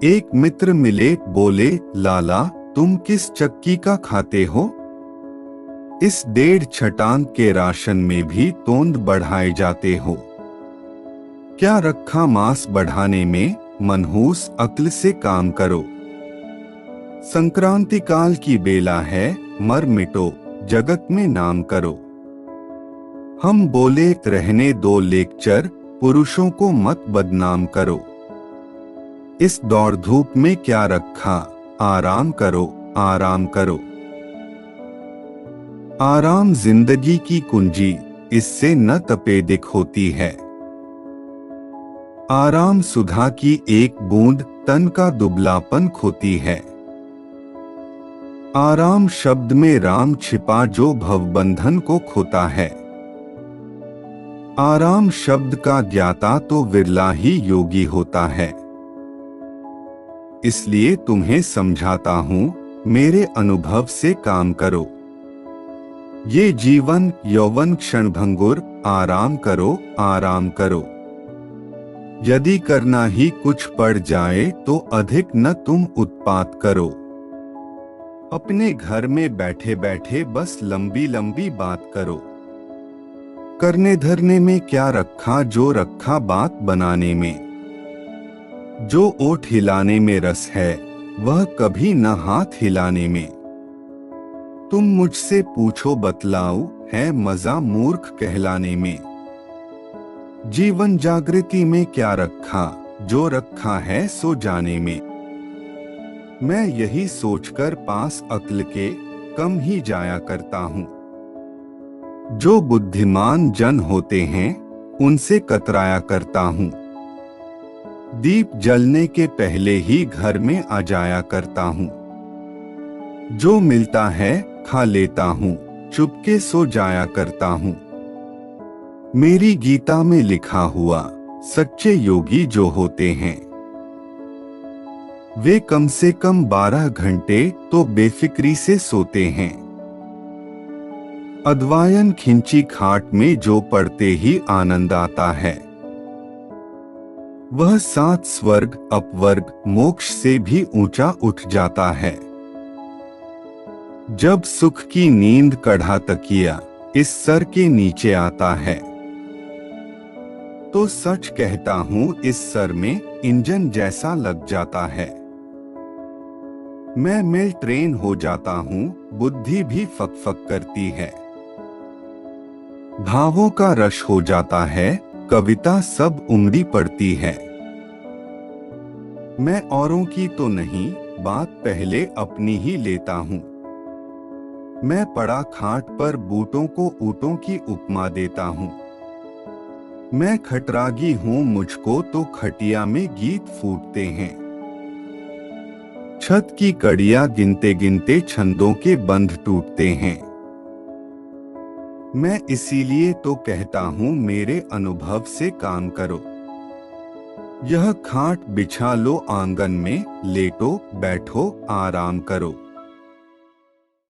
एक मित्र मिले, बोले, लाला तुम किस चक्की का खाते हो? इस 1.5 छटांग के राशन में भी तोंद बढ़ाए जाते हो। क्या रखा मांस बढ़ाने में? मनहूस अक्ल से काम करो। संक्रांति काल की बेला है, मर मिटो, जगत में नाम करो। हम बोले, रहने दो लेक्चर, पुरुषों को मत बदनाम करो। इस दौड़ धूप में क्या रखा, आराम करो, आराम करो। आराम जिंदगी की कुंजी, इससे न तपेदिक होती है। आराम सुधा की एक बूंद, तन का दुबलापन खोती है। आराम शब्द में राम छिपा जो भवबंधन को खोता है। आराम शब्द का ज्ञाता तो विरला ही योगी होता है। इसलिए तुम्हें समझाता हूं, मेरे अनुभव से काम करो। ये जीवन यौवन क्षणभंगुर, आराम करो, आराम करो। यदि करना ही कुछ पड़ जाए तो अधिक न तुम उत्पात करो। अपने घर में बैठे बैठे बस लंबी लंबी बात करो। करने धरने में क्या रखा, जो रखा बात बनाने में। जो ओठ हिलाने में रस है, वह कभी न हाथ हिलाने में। तुम मुझसे पूछो बतलाऊं, है मजा मूर्ख कहलाने में। जीवन जागृति में क्या रखा, जो रखा है सो जाने में। मैं यही सोचकर पास अक्ल के कम ही जाया करता हूँ। जो बुद्धिमान जन होते हैं, उनसे कतराया करता हूँ। दीप जलने के पहले ही घर में आ जाया करता हूँ। जो मिलता है खा लेता हूँ, चुपके सो जाया करता हूँ। मेरी गीता में लिखा हुआ, सच्चे योगी जो होते हैं, वे कम से कम 12 घंटे तो बेफिक्री से सोते हैं। अद्वायन खिंची खाट में जो पड़ते ही आनंद आता है, वह 7 स्वर्ग अपवर्ग मोक्ष से भी ऊंचा उठ जाता है। जब सुख की नींद कढ़ा तकिया इस सर के नीचे आता है, तो सच कहता हूँ इस सर में इंजन जैसा लग जाता है। मैं मेल ट्रेन हो जाता हूँ, बुद्धि भी फक फक करती है। भावों का रश हो जाता है, कविता सब उमड़ी पड़ती है। मैं औरों की तो नहीं, बात पहले अपनी ही लेता हूँ। मैं पड़ा खाट पर बूटों को ऊँटों की उपमा देता हूँ। मैं खटरागी हूँ, मुझको तो खटिया में गीत फूटते हैं। छत की कड़ियाँ गिनते गिनते छंदों के बंध टूटते हैं। मैं इसीलिए तो कहता हूँ, मेरे अनुभव से काम करो। यह खाट बिछा लो आंगन में, लेटो बैठो आराम करो।